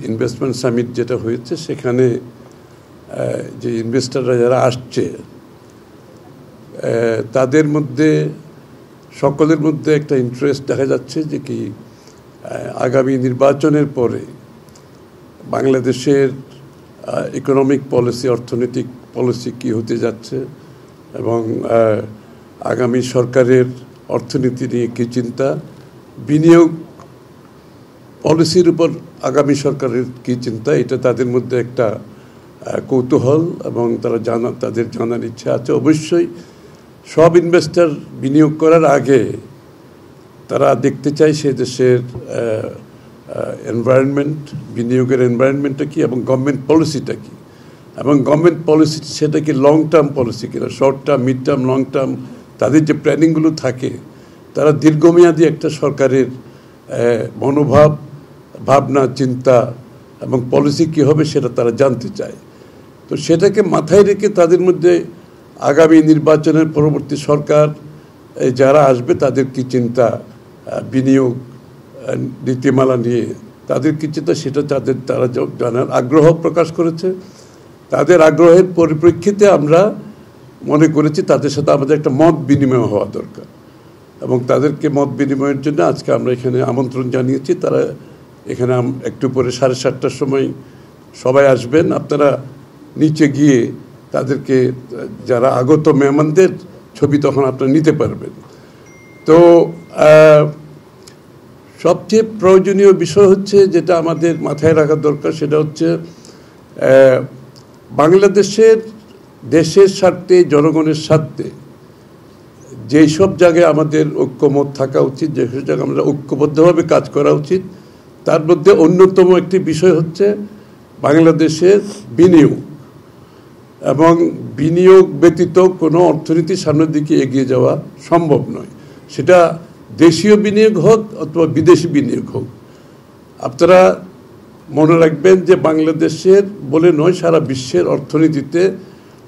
Investment summit যেটা হয়েছে সেখানে যে ইনভেস্টররা যারা আসছে তাদের মধ্যে সকলের মধ্যে একটা ইন্টারেস্ট দেখা যাচ্ছে যে কি আগামী নির্বাচনের পরে বাংলাদেশের ইকোনমিক পলিসি, অর্থনৈতিক পলিসি কী হতে যাচ্ছে এবং আগামী সরকারের অর্থনীতি নিয়ে কী চিন্তা, বিনিয়োগ পলিসির উপর আগামী সরকারের কী চিন্তা, এটা তাদের মধ্যে একটা কৌতূহল এবং তাদের জানার ইচ্ছা আছে। অবশ্যই সব ইনভেস্টর বিনিয়োগ করার আগে তারা দেখতে চায় সে দেশের এনভায়রনমেন্ট, বিনিয়োগের এনভায়রনমেন্টটা কী এবং গভর্নমেন্ট পলিসিটা কী, এবং গভর্নমেন্ট পলিসি সেটা কি লং টার্ম পলিসি কিনা, short term, mid term, long term, তাদের যে প্ল্যানিংগুলো থাকে তারা দীর্ঘমেয়াদী একটা সরকারের মনোভাব, ভাবনা, চিন্তা এবং পলিসি কী হবে সেটা তারা জানতে চায়। তো সেটাকে মাথায় রেখে তাদের মধ্যে আগামী নির্বাচনের পরবর্তী সরকার যারা আসবে তাদের কী চিন্তা, বিনিয়োগ নীতিমালা নিয়ে তাদের কী চিন্তা, সেটা তারা জানার আগ্রহ প্রকাশ করেছে। তাদের আগ্রহের পরিপ্রেক্ষিতে আমরা মনে করেছি তাদের সাথে আমাদের একটা মত বিনিময় হওয়া দরকার এবং তাদেরকে মত বিনিময়ের জন্য আজকে আমরা এখানে আমন্ত্রণ জানিয়েছি। তারা এখানে একটু পরে 7:30টার সময় সবাই আসবেন। আপনারা নিচে গিয়ে তাদেরকে, যারা আগত মেহমানদের ছবি তখন আপনারা নিতে পারবেন। তো সবচেয়ে প্রয়োজনীয় বিষয় হচ্ছে যেটা আমাদের মাথায় রাখা দরকার, সেটা হচ্ছে বাংলাদেশের দেশের স্বার্থে, জনগণের স্বার্থে যেই সব জায়গায় আমাদের ঐক্যমত থাকা উচিত, যেসব জায়গায় আমরা ঐক্যবদ্ধভাবে কাজ করা উচিত, তার মধ্যে অন্যতম একটি বিষয় হচ্ছে বাংলাদেশের বিনিয়োগ এবং বিনিয়োগ ব্যতীত কোনো অর্থনীতি সামনের দিকে এগিয়ে যাওয়া সম্ভব নয়। সেটা দেশীয় বিনিয়োগ হোক অথবা বিদেশি বিনিয়োগ হোক। আপনারা মনে রাখবেন যে বাংলাদেশের বলে নয়, সারা বিশ্বের অর্থনীতিতে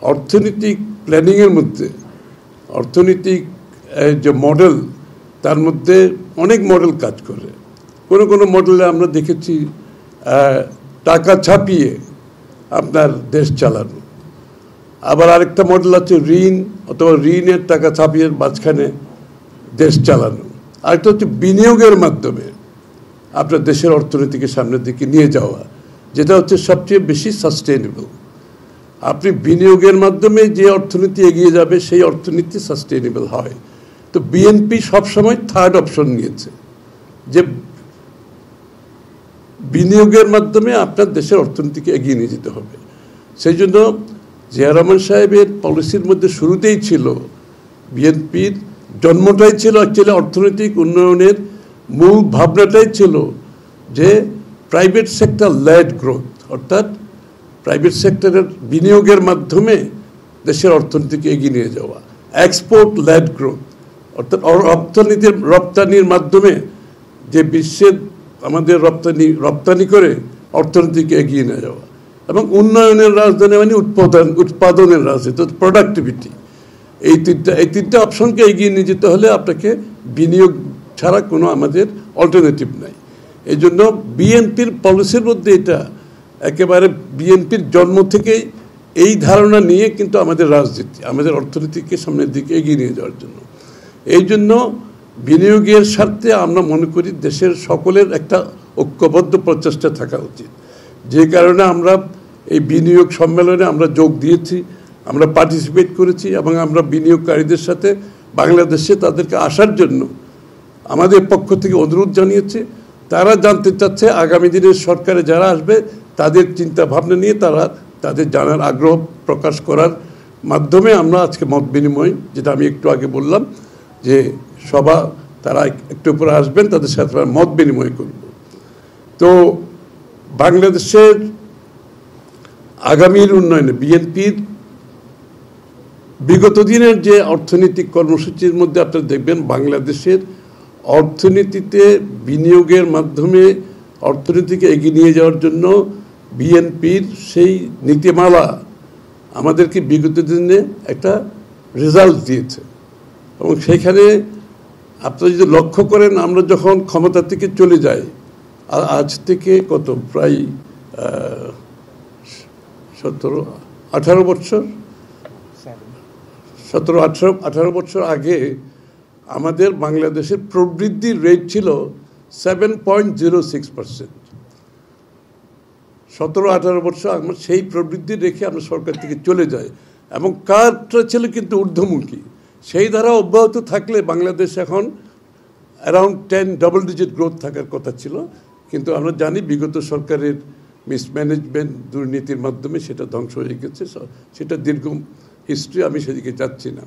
অর্থনৈতিক প্ল্যানিংয়ের মধ্যে অর্থনৈতিক যে মডেল, তার মধ্যে অনেক মডেল কাজ করে। কোনো মডেলে আমরা দেখেছি টাকা ছাপিয়ে আপনার দেশ চালানো, আবার আরেকটা মডেল আছে ঋণ অথবা ঋণের টাকা ছাপিয়ে মাঝখানে দেশ চালানো, আরেকটা হচ্ছে বিনিয়োগের মাধ্যমে আপনার দেশের অর্থনীতিকে সামনের দিকে নিয়ে যাওয়া, যেটা হচ্ছে সবচেয়ে বেশি সাস্টেইনেবল। আপনি বিনিয়োগের মাধ্যমে যে অর্থনীতি এগিয়ে যাবে সেই অর্থনীতি সাস্টেইনেবল হয়। তো বিএনপি সবসময় থার্ড অপশন নিয়েছে যে বিনিয়োগের মাধ্যমে আপনার দেশের অর্থনীতিকে এগিয়ে নিয়ে যেতে হবে। সেই জন্য জিয়া রহমান সাহেবের পলিসির মধ্যে শুরুতেই ছিল, বিএনপির জন্মটাই ছিল অ্যাকচুয়ালি অর্থনৈতিক উন্নয়নের মূল ভাবনাটাই ছিল যে প্রাইভেট সেক্টর লেড গ্রোথ, অর্থাৎ প্রাইভেট সেক্টরের বিনিয়োগের মাধ্যমে দেশের অর্থনীতিকে এগিয়ে নিয়ে যাওয়া, এক্সপোর্ট লেড গ্রোথ, অর্থাৎ রপ্তানির মাধ্যমে যে বিশ্বের আমাদের রপ্তানি করে অর্থনীতিকে এগিয়ে নিয়ে যাওয়া, এবং উন্নয়নের রাজধানী মানে উৎপাদনের রাজনীতি, প্রোডাক্টিভিটি। এই তিনটা অপশনকে এগিয়ে নিয়ে যেতে হলে আপনাকে বিনিয়োগ ছাড়া কোনো আমাদের অল্টারনেটিভ নাই। এই জন্য বিএনপির পলিসির মধ্যে এটা একেবারে বিএনপির জন্ম থেকেই এই ধারণা নিয়ে কিন্তু আমাদের রাজনীতি, আমাদের অর্থনীতিকে সামনের দিকে এগিয়ে নিয়ে যাওয়ার জন্য। এই জন্য বিনিয়োগের স্বার্থে আমরা মনে করি দেশের সকলের একটা ঐক্যবদ্ধ প্রচেষ্টা থাকা উচিত। যে কারণে আমরা এই বিনিয়োগ সম্মেলনে আমরা যোগ দিয়েছি, আমরা পার্টিসিপেট করেছি এবং আমরা বিনিয়োগকারীদের সাথে বাংলাদেশে তাদেরকে আসার জন্য আমাদের পক্ষ থেকে অনুরোধ জানিয়েছি। তারা জানতে চাচ্ছে আগামী দিনের সরকারে যারা আসবে তাদের চিন্তা ভাবনা নিয়ে তাদের জানার আগ্রহ প্রকাশ করার মাধ্যমে আমরা আজকে মত বিনিময়, যেটা আমি একটু আগে বললাম যে সভা, তারা একটু পরে আসবেন, তাদের সাথে মত বিনিময় করব। তো বাংলাদেশের আগামীর উন্নয়নে বিএনপির বিগত দিনের যে অর্থনৈতিক কর্মসূচির মধ্যে আপনারা দেখবেন বাংলাদেশের অর্থনীতিতে বিনিয়োগের মাধ্যমে অর্থনীতিকে এগিয়ে নিয়ে যাওয়ার জন্য বিএনপির সেই নীতিমালা আমাদেরকে বিগত দিনে একটা রেজাল্ট দিয়েছে। এবং সেইখানে আপনারা যদি লক্ষ্য করেন, আমরা যখন ক্ষমতা থেকে চলে যাই আজ থেকে কত প্রায় 17-18 বছর 17-18 বছর আগে আমাদের বাংলাদেশের প্রবৃদ্ধির রেট ছিল 7.06%। 17-18 বছর আমরা সেই প্রবৃদ্ধি রেখে আমরা সরকার থেকে চলে যাই এবং কাজটা ছিল কিন্তু ঊর্ধ্বমুখী। সেই ধারা অব্যাহত থাকলে বাংলাদেশ এখন অ্যারাউন্ড 10 ডাবল ডিজিট গ্রোথ থাকার কথা ছিল, কিন্তু আমরা জানি বিগত সরকারের মিসম্যানেজমেন্ট দুর্নীতির মাধ্যমে সেটা ধ্বংস হয়ে গেছে। সেটা দীর্ঘ হিস্ট্রি, আমি সেদিকে যাচ্ছি না।